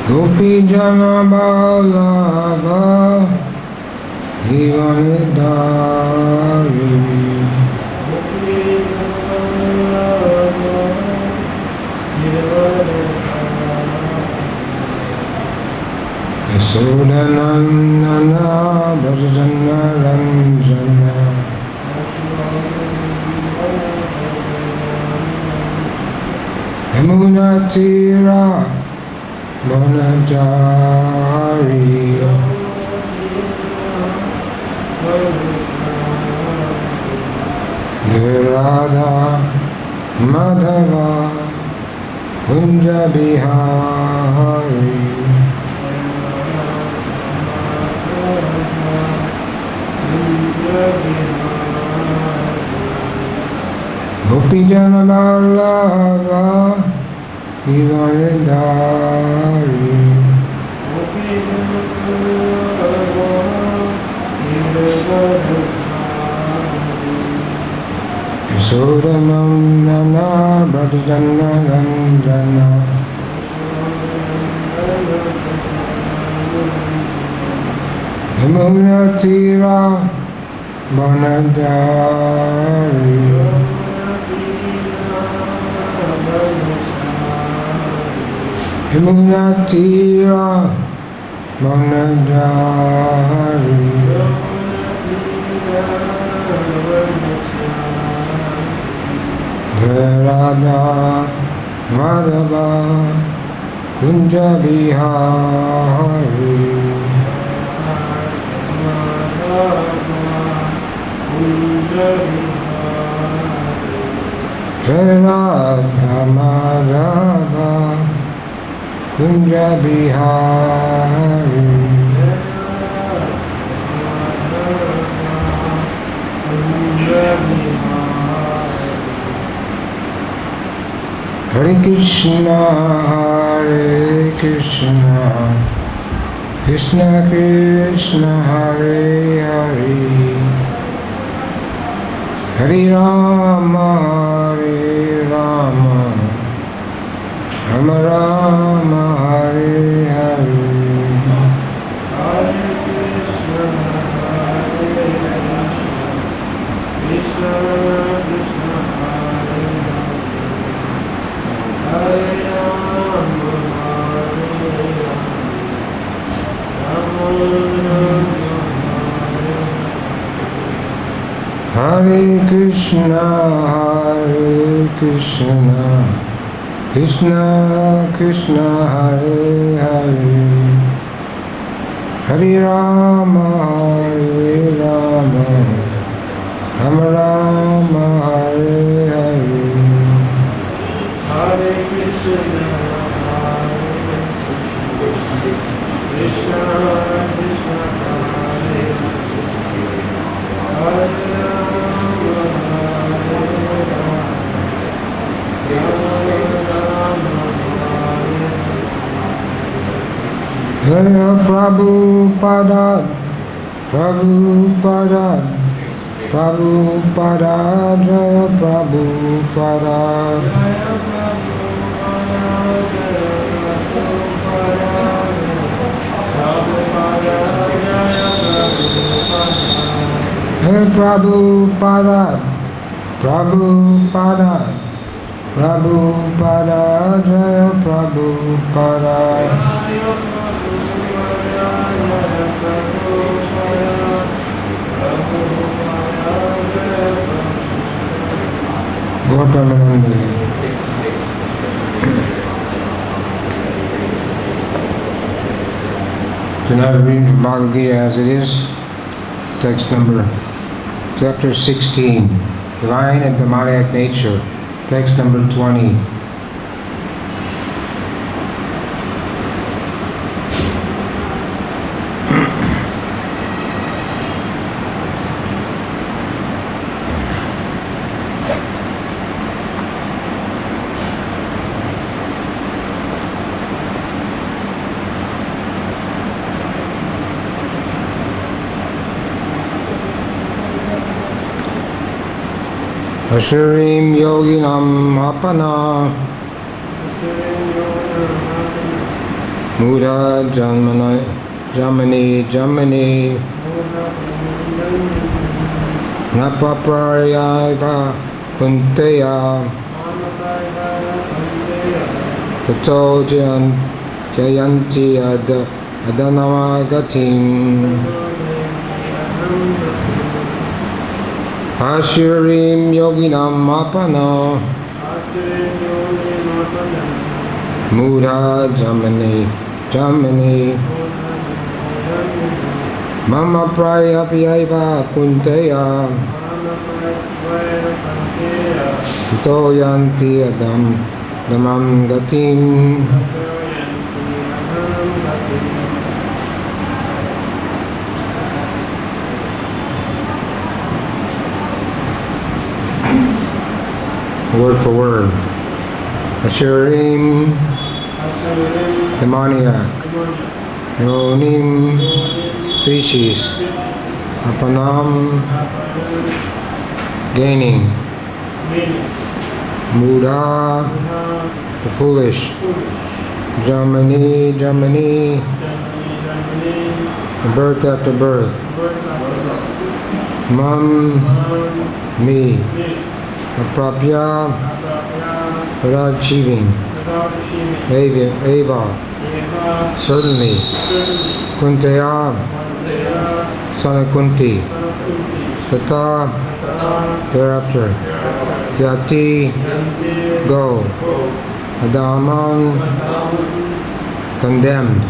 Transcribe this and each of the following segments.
Gopi Jana Ballabha Givanidhari Yasodanandana Bhajana Ranjana Yamunatira Manajari Nirada Madhava Kunja Bihari Gopi Jana Ballabha Givanidhari Yasodanandana Bhajana Ranjana Yamunatira Manajari Yamunatira Manajari Radha Madhava Kunja Bihari Radha Madhava Kunja Bihari Hare Krishna Krishna Krishna Hare Hare Hare Rama Rama Rama Hare Hare Hare Krishna Krishna Krishna Hare Rama Hare Krishna Krishna Krishna Hare Hare Hare Rama Rama Rama Hare Hare Hare Krishna Krishna Krishna Hare Hare Jaya Prabhupada Prabhupada Prabhupada Jaya Prabhupada Hey Prabhupada Prabhupada Prabhupada Jaya Prabhupada Gautamananda. Tonight we're reading from Bhagavad Gita as it is, text number, chapter 16, Divine and Demoniac Nature, text number 20. Ashurim yoginam apana Mudha Jamani Napaparyaiva Kunteya Tato Jayanti Adanamagatim Ashirim Yoginam Mapana Mudha Jamani Mama Prayapyaiva Kunteya Ito Yanti Damam Gatim Word for word. Ashirim demoniac. Yonim species. Apanam gaining. Mudha the foolish. Jamani the birth after birth. Mam me. Aprapya without achieving. Eva certainly. Kunteya son of Kunti. Tata thereafter. Yati go. Adaman condemned.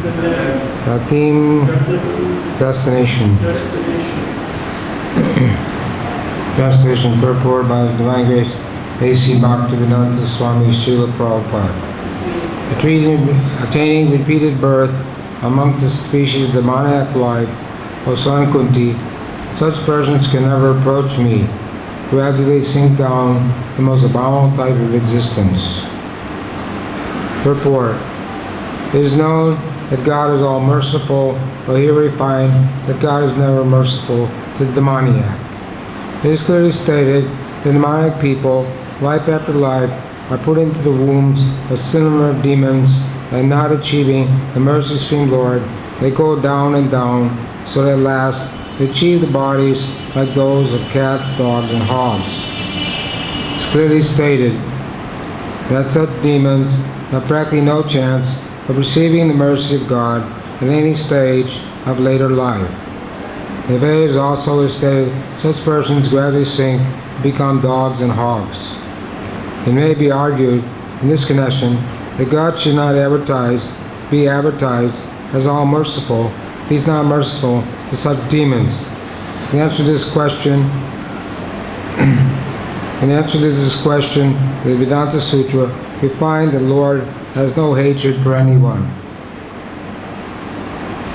Yatim destination. Translation purport by His Divine Grace A.C. Bhaktivedanta Swami Srila Prabhupada. Attaining repeated birth amongst the species demoniac life, O son Kunti, such persons can never approach me. Gradually sink down the most abominable type of existence. Purport. It is known that God is all merciful, but here we find that God is never merciful to the demoniac. It is clearly stated that demonic people, life after life, are put into the wombs of similar demons, and not achieving the mercy of Supreme Lord, they go down and down, so that at last they achieve the bodies like those of cats, dogs, and hogs. It's clearly stated that such demons have practically no chance of receiving the mercy of God at any stage of later life. The Vedas also stated such persons gradually sink and become dogs and hogs. It may be argued in this connection that God should not be advertised as all merciful if He's not merciful to such demons. In answer to this question, the Vedanta Sutra, we find that the Lord has no hatred for anyone.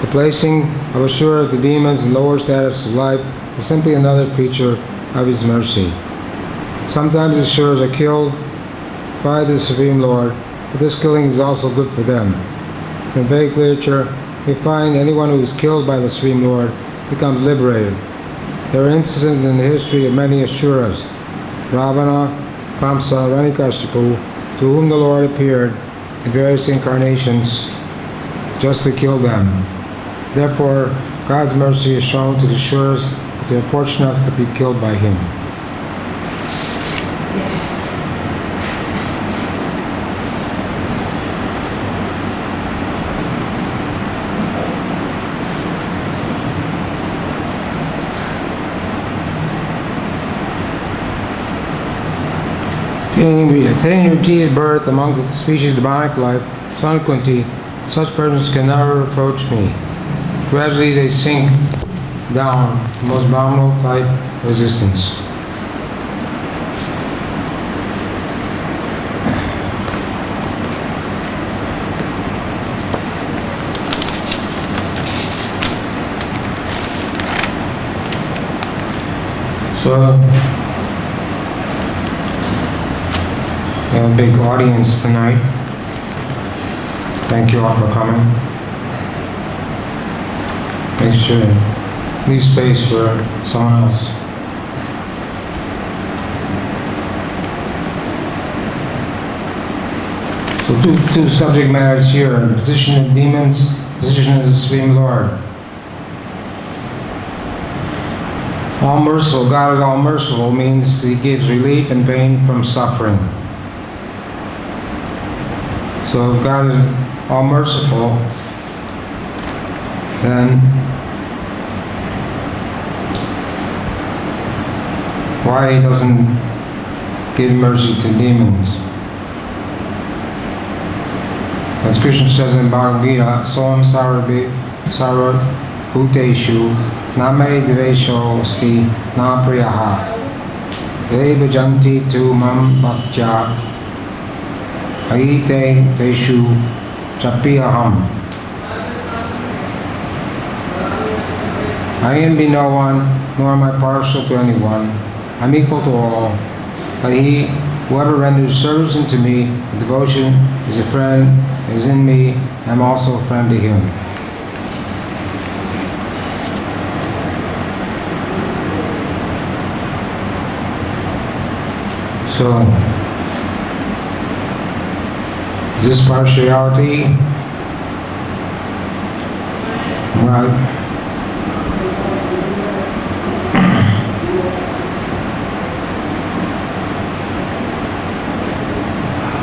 The placing of Asura, the demons, in lower status of life is simply another feature of His mercy. Sometimes the Asuras are killed by the Supreme Lord, but this killing is also good for them. In Vedic literature, we find anyone who is killed by the Supreme Lord becomes liberated. There are instances in the history of many Asuras, Ravana, Kamsa, Hiranyakashipu, to whom the Lord appeared in various incarnations just to kill them. Therefore, God's mercy is shown to the Asuras if they are fortunate enough to be killed by Him. Attaining repeated birth amongst the species of demonic life, son Kunti, such persons can never approach me. Gradually they sink down the most abominable type of existence. So, we have a big audience tonight. Thank you all for coming. Make sure to leave space for someone else. So two subject matters here: the position of demons, position of the Supreme Lord. All merciful, God is all merciful means He gives relief and pain from suffering. So if God is all merciful, then why He doesn't give mercy to demons? As Krishna says in Bhagavad Gita, Soam Sarva Bhuteshu Name Devesho Sti Na Priyaha Ye Bhajanti Tu Mam Bhaktya Aite Teshu Chapiyaham. I envy no one, nor am I partial to anyone. I'm equal to all. But whoever renders service unto me, with devotion, is a friend, is in me, I am also a friend to him. So, is this partiality? Right.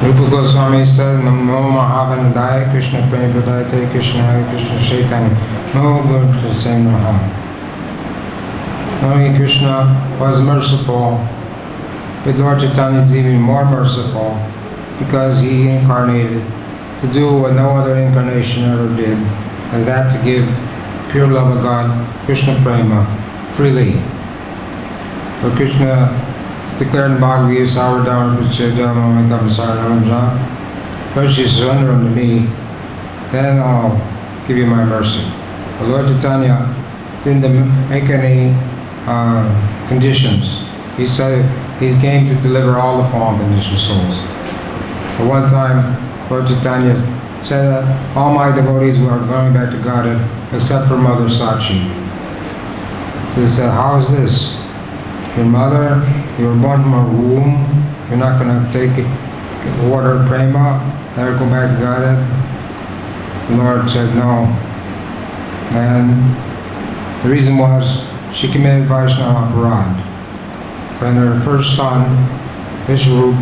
Rupa Goswami said, Namo Mahavanadaya Krishna Prem Pradayate Krishna Hare Krishna Chaitanya Namo Guru Krishna Namaha. Knowing Krishna was merciful, but Lord Chaitanya is even more merciful because He incarnated to do what no other incarnation ever did, as that to give pure love of God, Krishna Prema, freely. For Krishna declared in Bhagavad Gita, Sarvadharma Pratyadharma Mamekam Saranam. First you surrender unto me, then I'll give you my mercy. The Lord Chaitanya didn't make any conditions. He said He came to deliver all the fallen conditioned souls. At one time, Lord Chaitanya said that all my devotees were going back to Godhead except for Mother Sachi. He said, how is this? Your mother, you were born from a womb, you're not going to take water prema, let her go back to Godhead? The Lord said no. And the reason was she committed Vaishnava aparad. When her first son, Vishwarup,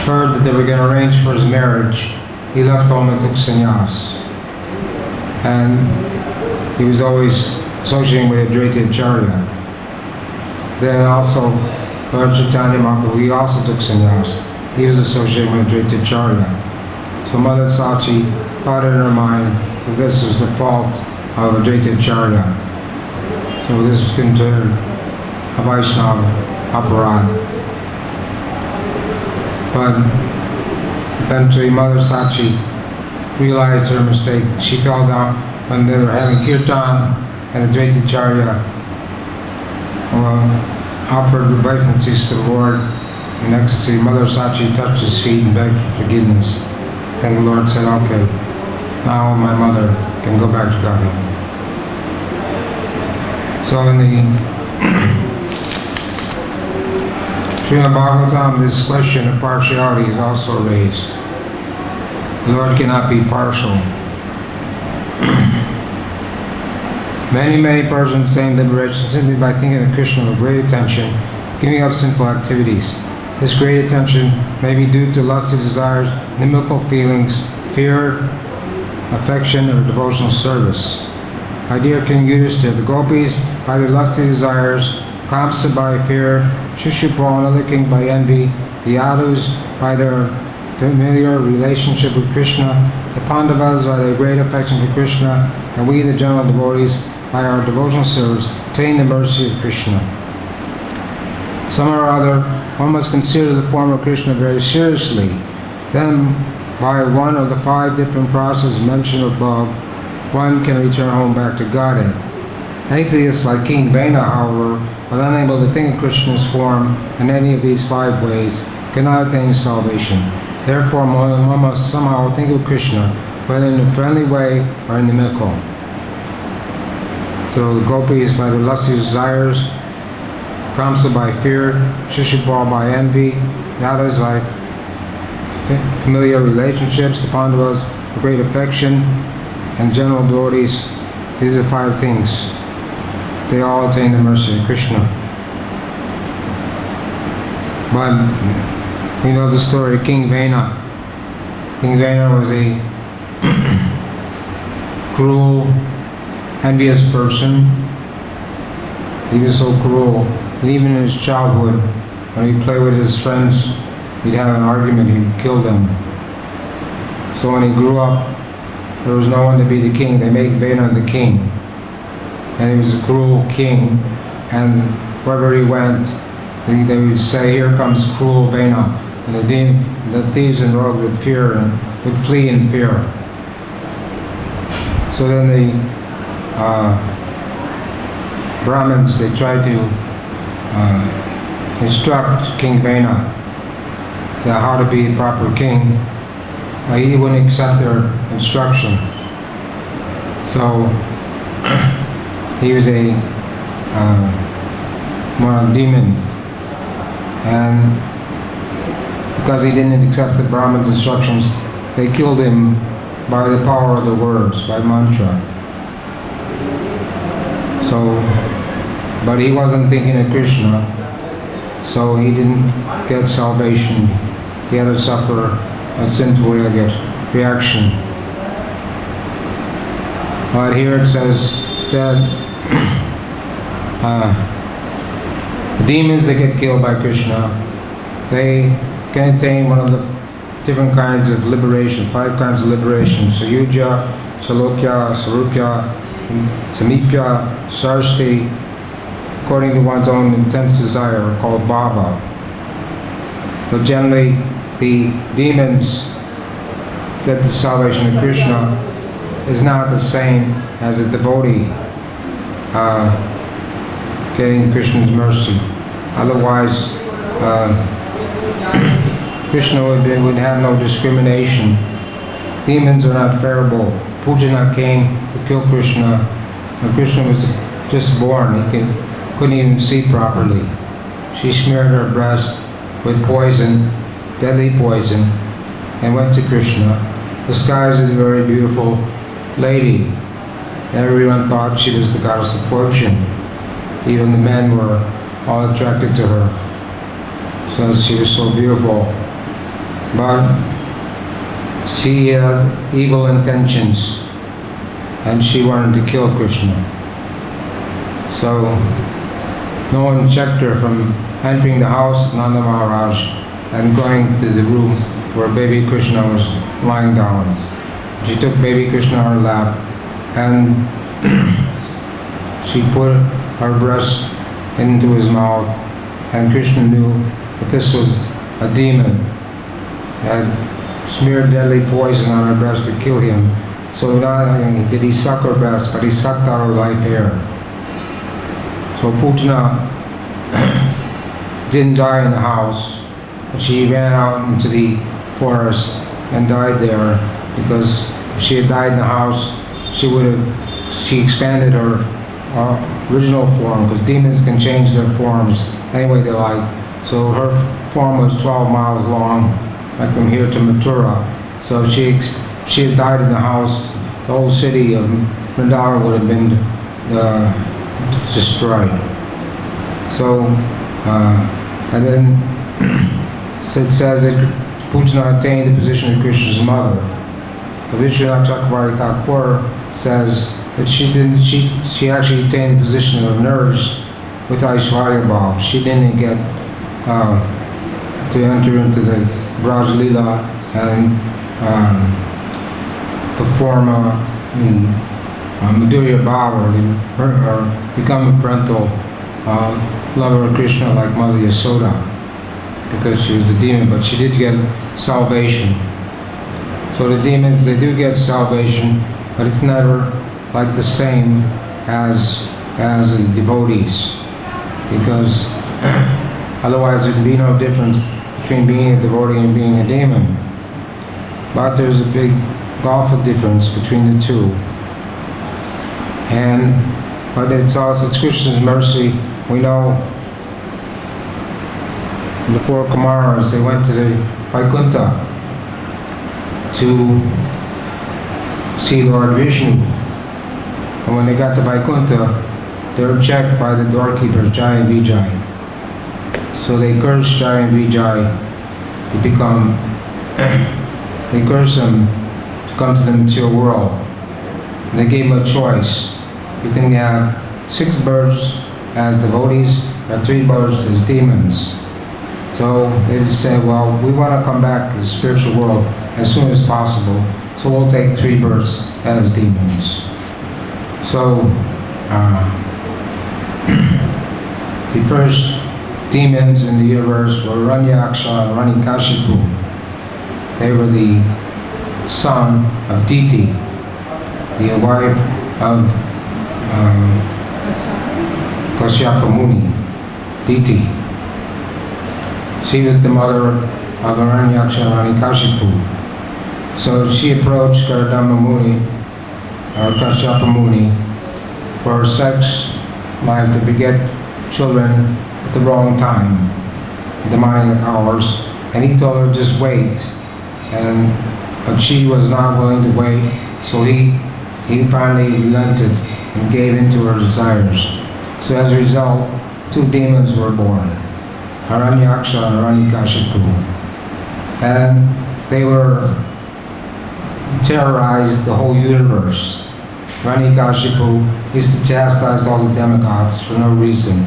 heard that they were going to arrange for his marriage, he left home and took sannyas. And he was always associating with Advaita Acharya. Then also, Lord Chaitanya Mahaprabhu, he also took sannyas. He was associated with Advaita Acharya. So Mother Sachi thought in her mind that this was the fault of Advaita Acharya. So this was considered a Vaishnava aparad. But eventually Mother Sachi realized her mistake. She fell down when they were having kirtan, and Advaita Acharya offered obeisances to the Lord. In ecstasy, Mother Sachi touched his feet and begged for forgiveness. Then the Lord said, okay, now my mother can go back to Godhead. So in the Srimad Bhagavatam, this question of partiality is also raised. The Lord cannot be partial. Many persons attain liberation simply by thinking of Krishna with great attention, giving up sinful activities. This great attention may be due to lusty desires, inimical feelings, fear, affection, or devotional service. My dear King Yudhishthira, the gopis by their lusty desires, Kamsa by fear, Shishupal and other king by envy, the Yadus by their familiar relationship with Krishna, the Pandavas by their great affection for Krishna, and we the general devotees by our devotional service attain the mercy of Krishna. Somehow or other, one must consider the form of Krishna very seriously. Then, by one of the 5 different processes mentioned above, one can return home back to Godhead. Atheists like King Vena, however, when unable to think of Krishna's form in any of these 5 ways, cannot attain salvation. Therefore, one must somehow think of Krishna, whether in a friendly way or inimical. So the gopis by their lusty desires, Kamsa by fear, Shishupal by envy, Yadus by familiar relationships, the Pandavas, great affection, and general devotees. These are 5 things. They all attain the mercy of Krishna. But we know the story of King Vena. King Vena was a cruel, envious person. He was so cruel. And even in his childhood, when he'd play with his friends, he'd have an argument, he'd kill them. So when he grew up, there was no one to be the king. They made Vena the king. And he was a cruel king. And wherever he went, they would say, "Here comes cruel Vena." And the thieves and rogues would flee in fear. So then the Brahmins, they tried to instruct King Vena to how to be a proper king. He wouldn't accept their instructions. So he was a demon, and because he didn't accept the Brahmins' instructions, they killed him by the power of the words, by mantra. So, but he wasn't thinking of Krishna, so he didn't get salvation. He had to suffer a sinful reaction. But here it says that the demons that get killed by Krishna, they can attain one of the different kinds of liberation, 5 kinds of liberation: Sayuja, Salokya, Sarupya, Samipya, Sarsti, according to one's own intense desire, called bhava. But generally, the demons get the salvation of Krishna is not the same as a devotee getting Krishna's mercy. Otherwise, Krishna would have no discrimination. Demons are not favorable. Pujana came to kill Krishna. When Krishna was just born, he couldn't even see properly. She smeared her breast with poison, deadly poison, and went to Krishna, disguised as a very beautiful lady. Everyone thought she was the goddess of fortune. Even the men were all attracted to her, so she was so beautiful. But she had evil intentions, and she wanted to kill Krishna. So no one checked her from entering the house of Nanda Maharaj and going to the room where baby Krishna was lying down. She took baby Krishna on her lap, and she put her breast into his mouth, and Krishna knew that this was a demon, had smeared deadly poison on her breast to kill him. So not only did he suck her breast, but he sucked out her life air. So Putana didn't die in the house, but she ran out into the forest and died there, because if she had died in the house, she expanded her original form, because demons can change their forms any way they like. So her form was 12 miles long, like from here to Mathura. So if she had died in the house, the whole city of Vrindavan would have been destroyed. So, and then it says that Pujana attained the position of Krishna's mother. Vishwanath Chakravarti Thakur says that she actually attained the position of nurse with Aishwarya Bhav. She didn't get to enter into the Braj Leela and perform Madhurya Bhav, or become a parental lover of Krishna like Mother Yasoda, because she was the demon, but she did get salvation. So the demons, they do get salvation, but it's never like the same as the devotees, because otherwise there'd be no difference between being a devotee and being a demon. But there's a big gulf of difference between the two. But it's Krishna's mercy. We know the 4 Kumaras, they went to the Vaikuntha, to see Lord Vishnu. And when they got to Vaikuntha, they were checked by the doorkeepers, Jai and Vijay. So they cursed Jai and Vijay to become, they cursed them to come to the material world. And they gave them a choice. You can have 6 births as devotees or 3 births as demons. So they just said, well, we want to come back to the spiritual world as soon as possible, so we'll take 3 births as demons. So the first demons in the universe were Hiranyaksha and Hiranyakashipu. They were the son of Diti, the wife of Kashyapa Muni, Diti. She was the mother of Hiranyaksha and Hiranyakashipu. So she approached Gardama Muni, or Kashyapa Muni, for her sex life to beget children at the wrong time, demonic hours, and he told her just wait. But she was not willing to wait, so he finally relented and gave in to her desires. So as a result, 2 demons were born, Hiranyaksha and Hiranyakashipu. And they were terrorized the whole universe. Hiranyakashipu used to chastise all the demigods for no reason.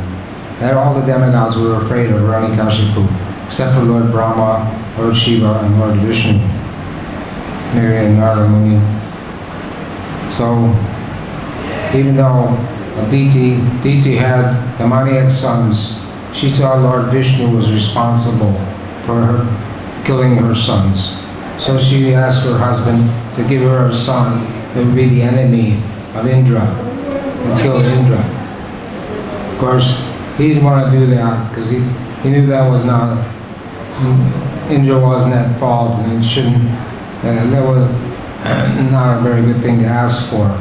And all the demigods were afraid of Hiranyakashipu, except for Lord Brahma, Lord Shiva, and Lord Vishnu, Mary and Narada Muni. So, even though Diti had demoniac sons, she saw Lord Vishnu was responsible for her killing her sons. So she asked her husband to give her a son that would be the enemy of Indra and kill Indra. Of course, he didn't want to do that because he knew that was not, Indra wasn't at fault, and it shouldn't, that was not a very good thing to ask for.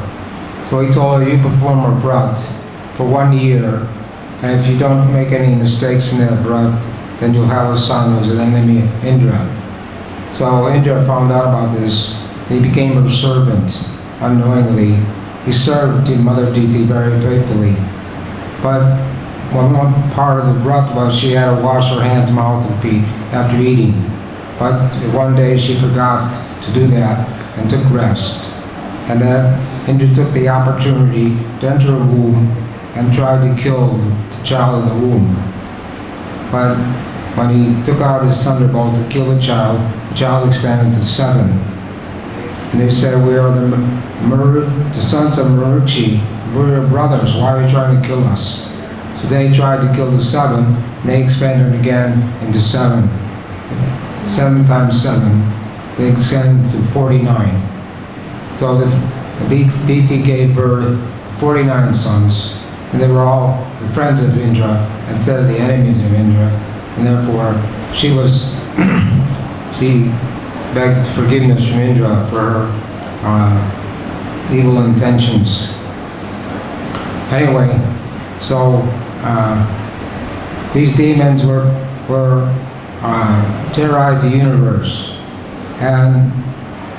So he told her, you perform a vrat for 1 year, and if you don't make any mistakes in that vrat, then you'll have a son who's an enemy of Indra. So Indra found out about this, and he became her servant unknowingly. He served Mother Diti very faithfully. But one part of the vrat was she had to wash her hands, mouth, and feet after eating. But one day she forgot to do that and took rest. And then Indra took the opportunity to enter her womb and tried to kill the child in the womb. But when he took out his thunderbolt to kill the child expanded to 7. And they said, we are the sons of Maruchi, we're your brothers, why are you trying to kill us? So they tried to kill the 7, and they expanded again into 7. 7 times 7, they expanded to 49. So the Diti gave birth to 49 sons, and they were all the friends of Indra instead of the enemies of Indra, and therefore she begged forgiveness from Indra for her evil intentions. Anyway, so these demons were terrorized the universe, and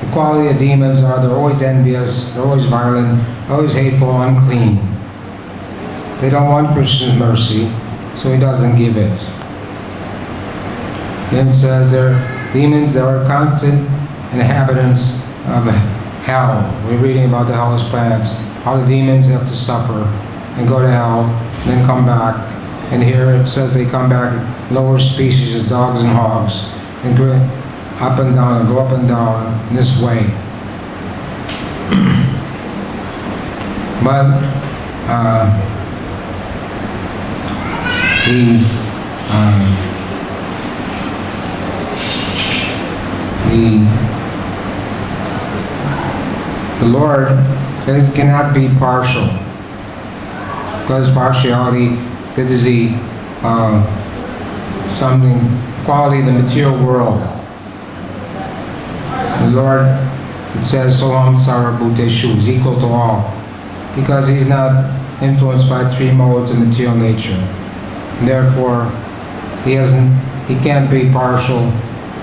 the quality of demons are they're always envious, they're always violent, always hateful, unclean. They don't want Krishna's mercy, so he doesn't give it. Then it says they're demons that are constant inhabitants of hell. We're reading about the hellish planets, how the demons have to suffer and go to hell, and then come back. And here it says they come back lower species as dogs and hogs, and go up and down and go up and down in this way. But the Lord cannot be partial, because partiality is the quality of the material world. The Lord, it says, Soham Sarva Bhuteshu, is equal to all, because he's not influenced by 3 modes of material nature. And therefore, he can't be partial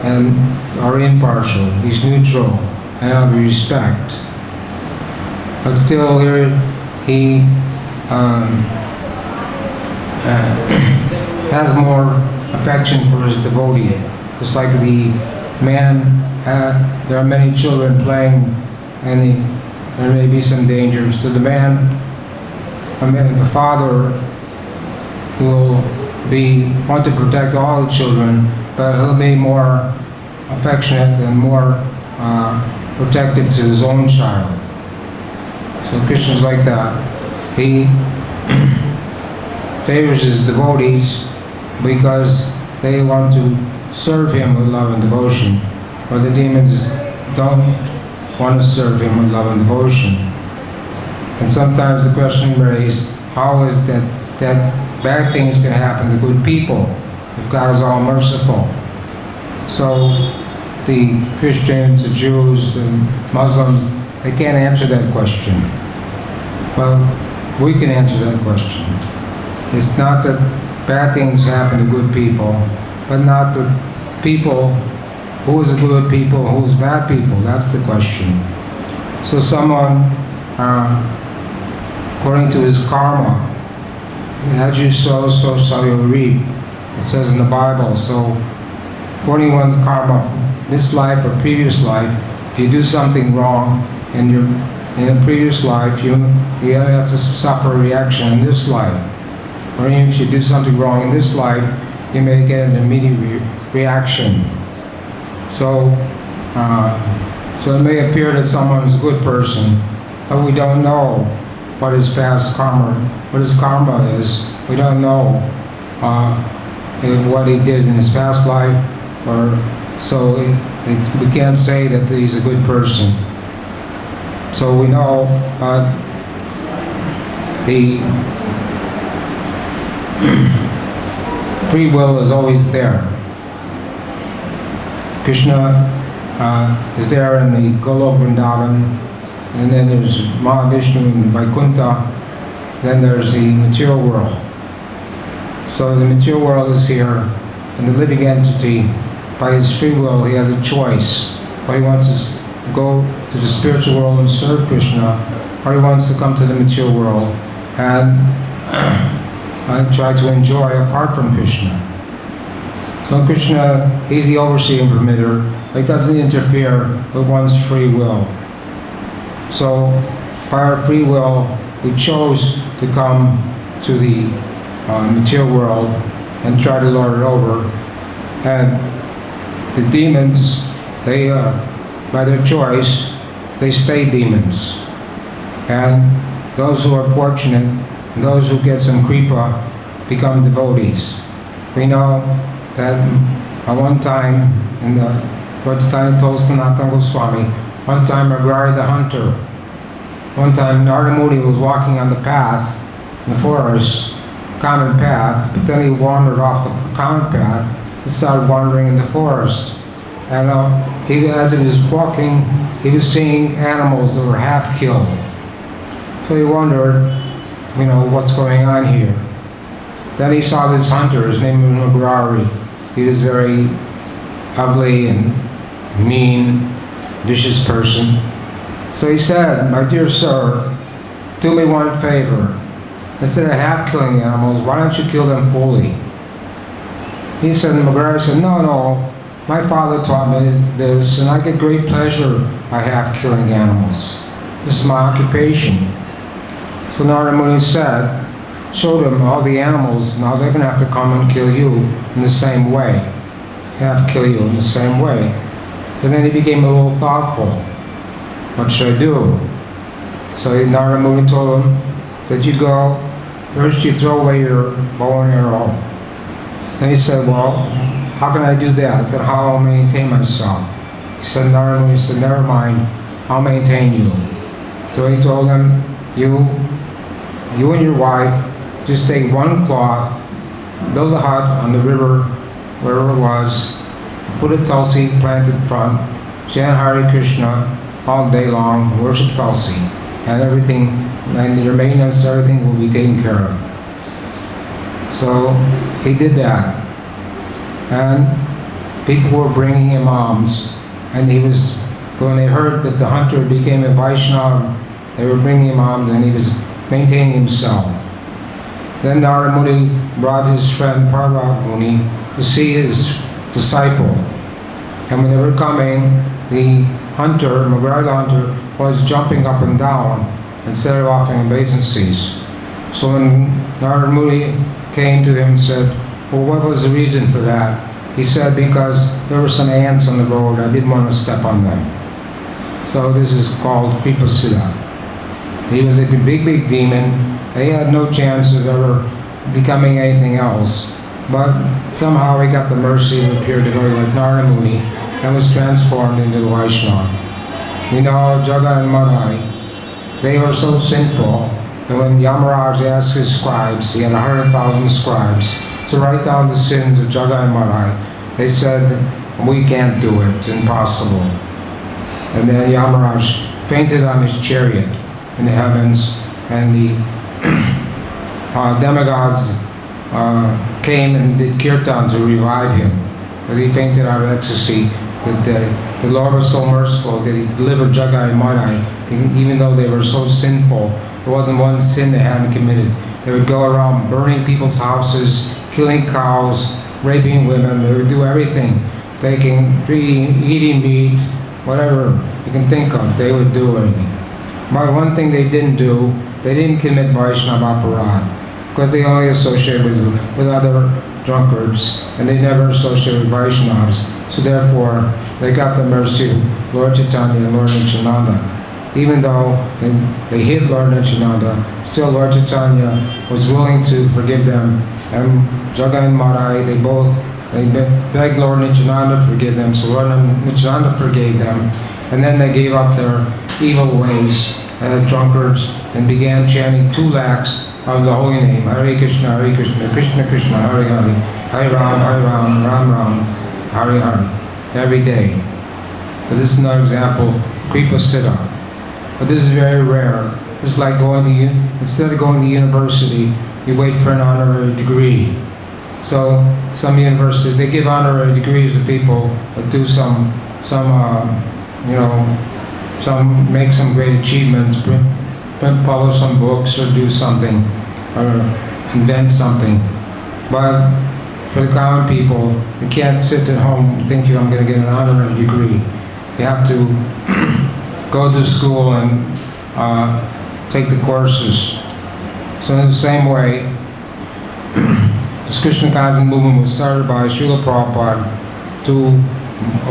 and are impartial. He's neutral and of respect. But still here he has more affection for his devotee. Just like the man, there are many children playing and there may be some dangers. So the the father will want to protect all the children, but he'll be more affectionate and more protective to his own child. So Krishna's like that. He favors his devotees because they want to serve him with love and devotion, or the demons don't want to serve him with love and devotion. And sometimes the question raised, how is that bad things can happen to good people if God is all merciful? So the Christians, the Jews, the Muslims, they can't answer that question. But we can answer that question. It's not that bad things happen to good people, but not the people, who is good people, who is bad people. That's the question. So someone, according to his karma, as you sow, so shall you reap. It says in the Bible. So according to one's karma, this life or previous life, if you do something wrong in a previous life, you have to suffer a reaction in this life. Or even if you do something wrong in this life, you may get an immediate reaction. So it may appear that someone's a good person, but we don't know what his past karma, what his karma is. We don't know what he did in his past life, so we can't say that he's a good person. So we know the free will is always there. Krishna is there in the Golok Vrindavan, and then there's Mahavishnu in Vaikuntha, then there's the material world. So the material world is here, and the living entity, by his free will, he has a choice. Or he wants to go to the spiritual world and serve Krishna, or he wants to come to the material world and try to enjoy apart from Krishna. So Krishna, he's the overseer and permitter. He doesn't interfere with one's free will. So by our free will, we chose to come to the material world and try to lord it over. And the demons, they, by their choice, they stay demons. And those who are fortunate, those who get some kripa, become devotees. We know that at one time, in the what's time told Sanatana Goswami, one time Agrari the hunter, one time Narada Muni was walking on the path, in the forest, common path, but then he wandered off the common path and started wandering in the forest. And as he was walking, he was seeing animals that were half killed. So he wondered, what's going on here. Then he saw this hunter, his name was Agrari. He was very ugly and mean, vicious person. So he said, "My dear sir, do me one favor. Instead of half killing animals, why don't you kill them fully?" He said, Agrari said, no, my father taught me this, and I get great pleasure by half killing animals. This is my occupation. So Narada Muni showed him all the animals, now they're going to have to come and kill you in the same way. Half kill you in the same way. So then he became a little thoughtful. What should I do? So Narada Muni told him that you go, first you throw away your bow and arrow. Then he said, well, how can I do that? Then how I'll maintain myself? He said, Narada Muni said, never mind, I'll maintain you. So he told him, you and your wife, just take one cloth, build a hut on the river, wherever it was, put a Tulsi plant in front, chant Hare Krishna all day long, worship Tulsi, and everything, and your maintenance, everything will be taken care of. So he did that. And people were bringing him alms, and when they heard that the hunter became a Vaishnava, they were bringing him alms, and he was maintaining himself. Then Narada Muni brought his friend Parvat Muni to see his disciple. And when they were coming, the hunter, McGregor the hunter, was jumping up and down instead of offering obeisances. So when Narada Muni came to him and said, well, what was the reason for that? He said, because there were some ants on the road, I didn't want to step on them. So this is called Kripasiddha. He was a big, big demon. He had no chance of ever becoming anything else. But somehow he got the mercy of a pure devotee like Narada Muni and was transformed into the Vaishnava. We know Jaga and Madai, they were so sinful that when Yamaraj asked his scribes, he had 100,000 scribes, to write down the sins of Jaga and Madai, they said, we can't do it, it's impossible. And then Yamaraj fainted on his chariot in the heavens, and the demigods came and did kirtan to revive him, because he fainted out of ecstasy. That the Lord was so merciful that he delivered Jaga and Madai, even though they were so sinful. There wasn't one sin they hadn't committed. They would go around burning people's houses, killing cows, raping women. They would do everything, eating meat, whatever you can think of, they would do anything. But one thing they didn't do, they didn't commit Vaishnava aparad, because they only associated with other drunkards, and they never associated with Vaishnavas. So therefore, they got the mercy of Lord Chaitanya and Lord Nityananda. Even though they hid Lord Nityananda, still Lord Chaitanya was willing to forgive them. And Jaga and Madai, they begged Lord Nityananda to forgive them, so Lord Nityananda forgave them. And then they gave up their evil ways as drunkards and began chanting 2 lakhs of the holy name, Hare Krishna, Krishna Krishna, Hare Hare, Hare Ram, Ram Ram, Hare Hare, every day. But this is another example, Kripa Siddha. But this is very rare. It's like instead of going to university, you wait for an honorary degree. So some universities, they give honorary degrees to people that do make some great achievements, publish some books or do something, or invent something. But for the common people, you can't sit at home and think I'm going to get an honorary degree. You have to go to school and take the courses. So in the same way, this Krishna consciousness movement was started by Srila Prabhupada to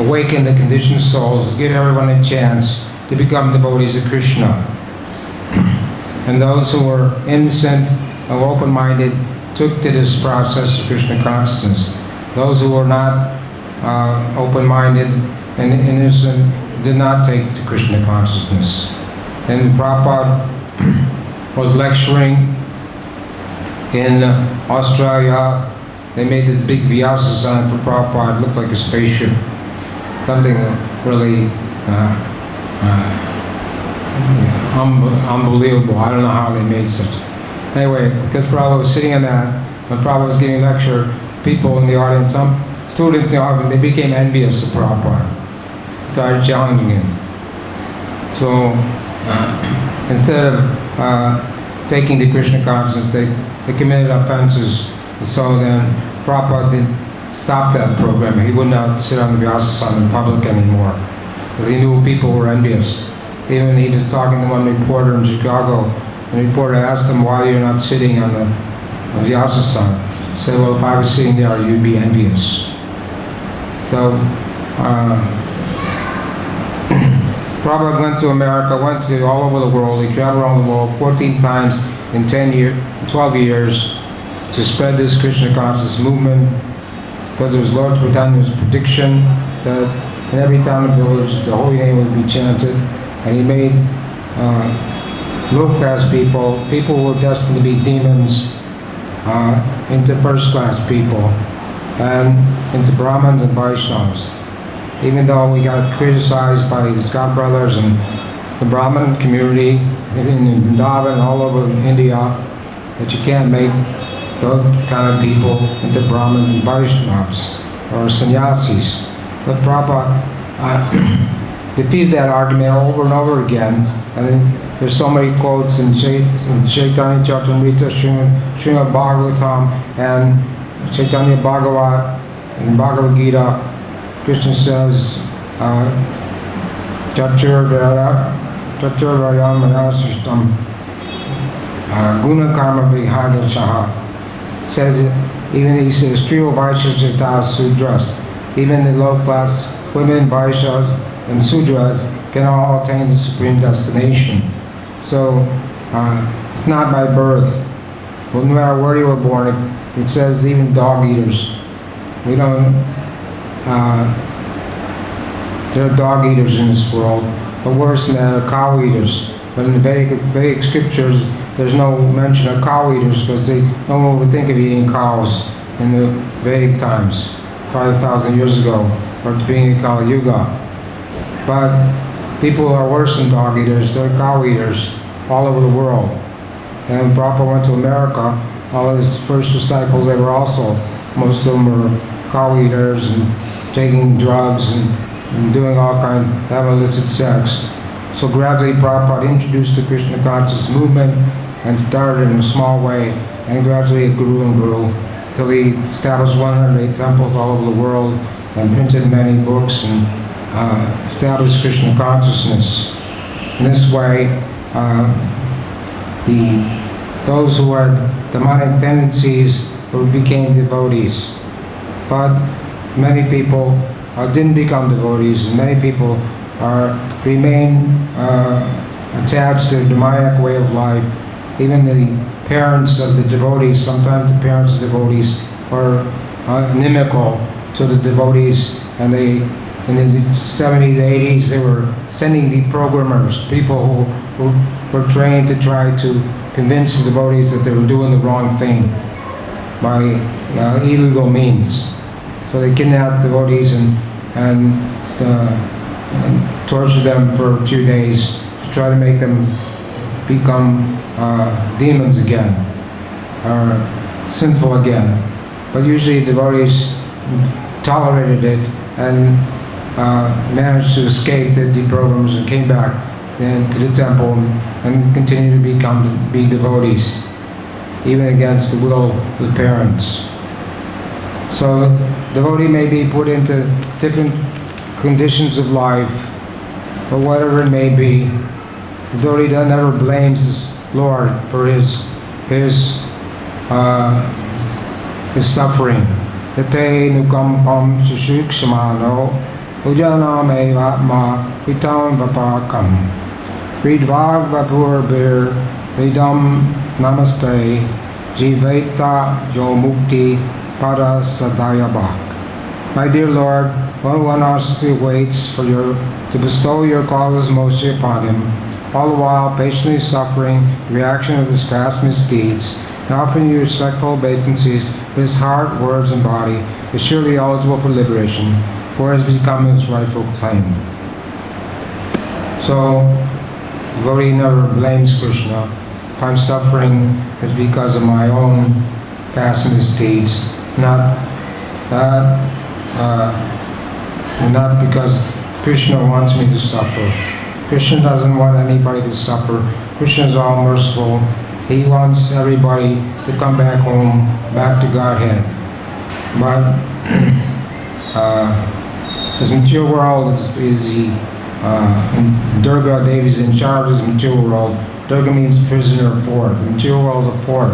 awaken the conditioned souls, give everyone a chance to become devotees of Krishna. And those who were innocent and open-minded took to this process of Krishna consciousness. Those who were not open-minded and innocent did not take to Krishna consciousness. And Prabhupada was lecturing in Australia. They made this big Vyasa sign for Prabhupada. It looked like a spaceship. Something really unbelievable. I don't know how they made such. Anyway, because Prabhupada was sitting on that, when Prabhupada was giving a lecture, people in the audience, some students in the audience, they became envious of Prabhupada. Started challenging him. So instead of taking the Krishna consciousness, they committed offenses. So then Prabhupada didn't stop that program. He would not sit on the Vyasa in public anymore, because he knew people were envious. Even he was talking to one reporter in Chicago, and the reporter asked him, why you're not sitting on the Vyasa. He said, well, if I was sitting there, you'd be envious. So Prabhupada went to America, went to all over the world. He traveled around the world 14 times in 12 years to spread this Krishna consciousness movement, because it was Lord Chaitanya's prediction that in every town and village the holy name would be chanted. And he made low-class people who were destined to be demons, into first-class people, and into Brahmins and Vaishnavas. Even though we got criticized by the Scott brothers and the Brahmin community in Vrindavan, all over India, that you can't make those kind of people into Brahmins and Vaishnavas. or sannyasis. But Prabhupada defeated that argument over and over again. And then there's so many quotes in Chaitanya Charitamrita, Srimad Bhagavatam, and Chaitanya Bhagavat, and Bhagavad Gita. Krishna says, Chaturvayam Manasishtam Guna Karma Vihagachaha. Says, even he says, Kriya Vaishyas Jata Sudras. Even the low class women, Vaishyas, and Sudras can all attain the supreme destination. So, it's not by birth. Well, no matter where you were born, it says even dog eaters. We don't, there are dog eaters in this world, but worse than that are cow eaters. But in the Vedic scriptures, there's no mention of cow eaters because no one would think of eating cows in the Vedic times, 5,000 years ago, or at the beginning of Kali Yuga. But people who are worse than dog eaters, they're cow eaters all over the world. And when Prabhupada went to America, all of his first disciples, they were also, most of them were cow eaters and taking drugs and doing all kinds of illicit sex. So gradually Prabhupada introduced the Krishna conscious movement and started in a small way, and gradually it grew and grew until he established 108 temples all over the world and printed many books and established Krishna consciousness. In this way, those who had demonic tendencies became devotees. But many people didn't become devotees, and many people remain attached to the demoniac way of life. Even the parents of the devotees, sometimes the parents of devotees were inimical to the devotees, and in the 70s, 80s, they were sending deprogrammers, people who were trained to try to convince the devotees that they were doing the wrong thing by illegal means. So they kidnapped devotees and tortured them for a few days to try to make them become demons again, or sinful again. But usually devotees tolerated it and managed to escape the deprograms and came back to the temple and continued to be devotees, even against the will of the parents. So devotee may be put into different conditions of life, but whatever it may be, the devotee never blames his Lord for his suffering. Tate nukampam shishukshmano ujaname vatma vitam vapakam vidvag vapur bir vidam namaste jivaita yo mukti para sadayabhak. My dear Lord, one honestly waits for to bestow your causeless mercy upon him, all the while patiently suffering the reaction of his past misdeeds, and offering you respectful obeisances with his heart, words, and body, is surely eligible for liberation, for it has become his rightful claim. So, devotee never blames Krishna. If I'm suffering, it's because of my own past misdeeds, not because Krishna wants me to suffer. Krishna doesn't want anybody to suffer. Krishna is all merciful. He wants everybody to come back home, back to Godhead. But this material world is Durga Devi is in charge of this material world. Durga means prisoner of fort. The material world is a fort.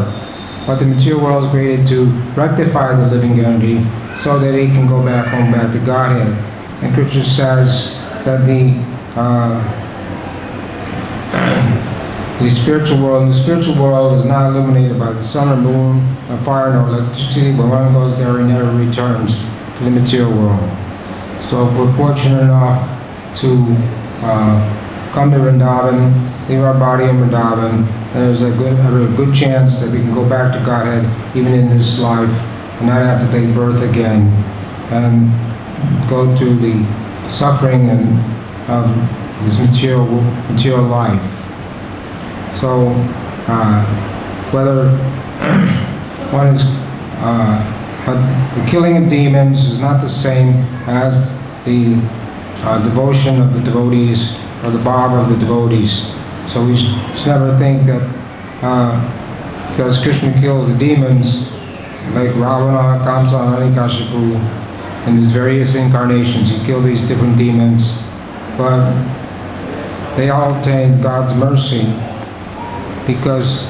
But the material world is created to rectify the living entity so that he can go back home, back to Godhead. And Krishna says that the spiritual world is not illuminated by the sun or moon or fire nor electricity, but one goes there and never returns to the material world. So if we're fortunate enough to come to Vrindavan, leave our body in Vrindavan, there's a good chance that we can go back to Godhead even in this life and not have to take birth again and go through the suffering of this material life. So whether one But the killing of demons is not the same as the devotion of the devotees or the bhava of the devotees. So we should never think that because Krishna kills the demons, like Ravana, Kamsa, Hiranyakashipu, in his various incarnations, he killed these different demons, but they all obtained God's mercy because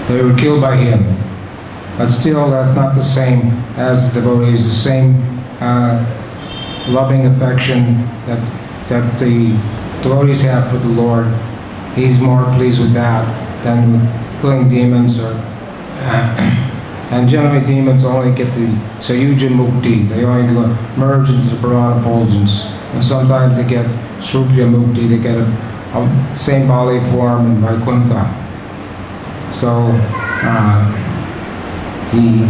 they were killed by him. But still, that's not the same as the devotees, the same loving affection that the devotees have for the Lord. He's more pleased with that than with killing demons. And generally, demons only get the Sayuja Mukti. They only merge into the Brahmana effulgence. And sometimes they get Srupya Mukti. They get a same body form in Vaikuntha. So, the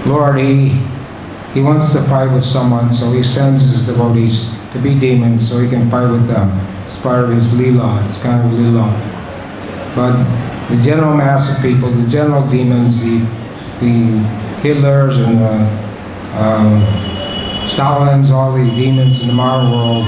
Lord, He wants to fight with someone, so He sends His devotees to be demons so He can fight with them. It's part of His Leela, it's kind of Leela. But the general mass of people, the general demons, the Hitlers and Stalins, all the demons in the modern world,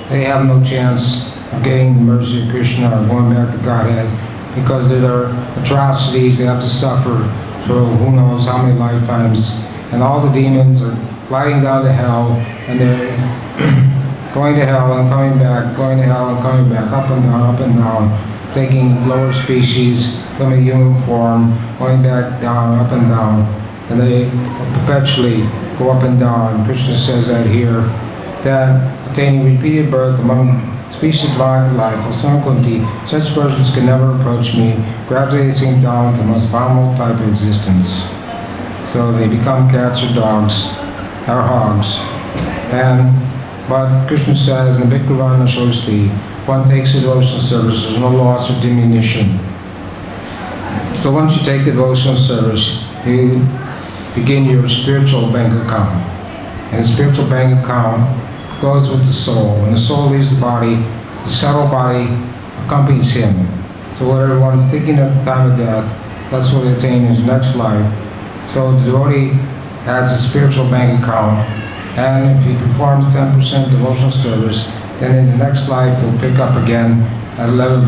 they have no chance of getting the mercy of Krishna or going back to Godhead because there are atrocities they have to suffer for who knows how many lifetimes. And all the demons are gliding down to hell, and they're going to hell and coming back, going to hell and coming back, up and down, taking lower species, coming human form, going back down, up and down. And they perpetually go up and down. Krishna says that here, that attaining repeated birth among species of life, such persons can never approach me, gradually sink down to the most abominable type of existence. So they become cats or dogs, or hogs. But Krishna says in the Bhikkhuvana Shosti, if one takes the devotional service, there's no loss or diminution. So once you take the devotional service, you begin your spiritual bank account. And the spiritual bank account goes with the soul. When the soul leaves the body, the subtle body accompanies him. So whatever one's thinking at the time of death, that's what they attain in his next life. So the devotee has a spiritual bank account, and if he performs 10% devotional service, then in his next life he'll pick up again at 11%.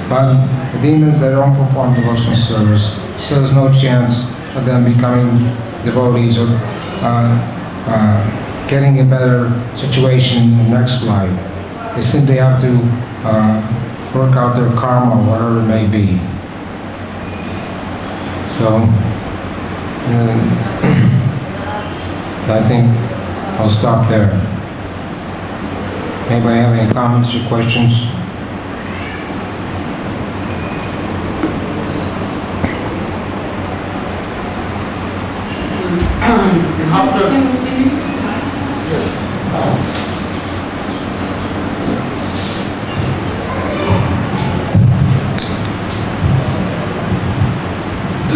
But the demons that don't perform devotional service, so there's no chance of them becoming devotees or getting a better situation in the next life. They simply have to work out their karma, whatever it may be. So, I think I'll stop there. Anybody have any comments or questions?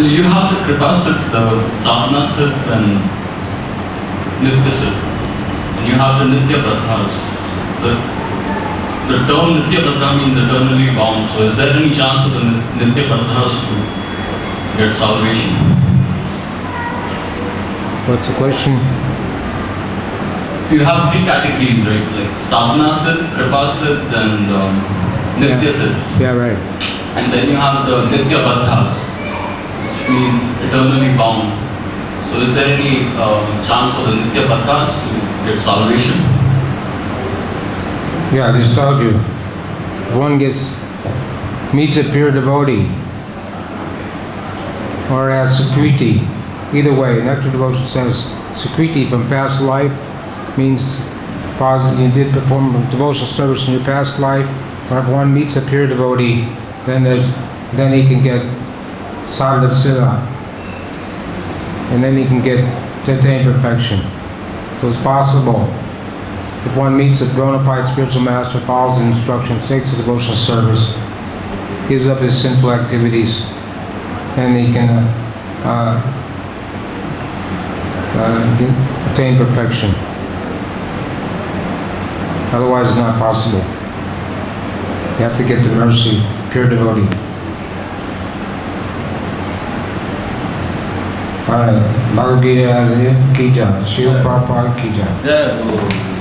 You have the Kripa Siddh, the Sadhana Siddh and Nitya Siddh. And you have the Nitya Prathas. The term Nitya Pratha means eternally bound. So is there any chance for the Nitya Prathas to get salvation? What's the question? You have three categories, right? Like Sadhana Siddh, Kripa Siddh and Nitya Siddh. Yeah, right. And then you have the Nitya Prathas, means eternally bound. So is there any chance for the Nitya Prathas to get salvation? Yeah, I just told you. If one meets a pure devotee or has Sukriti, either way, Nectar Devotion says Sukriti from past life means you did perform devotional service in your past life, or if one meets a pure devotee, then he can get Sadhana Siddha, and then he can get to attain perfection. So it's possible. If one meets a bona fide spiritual master, follows the instructions, takes the devotional service, gives up his sinful activities, then he can attain perfection. Otherwise it's not possible. You have to get the mercy, pure devotee. Alright, Bhagavad Gita as it is, Ki Jai. Srila Prabhupada Ki Jai. Jai Guru.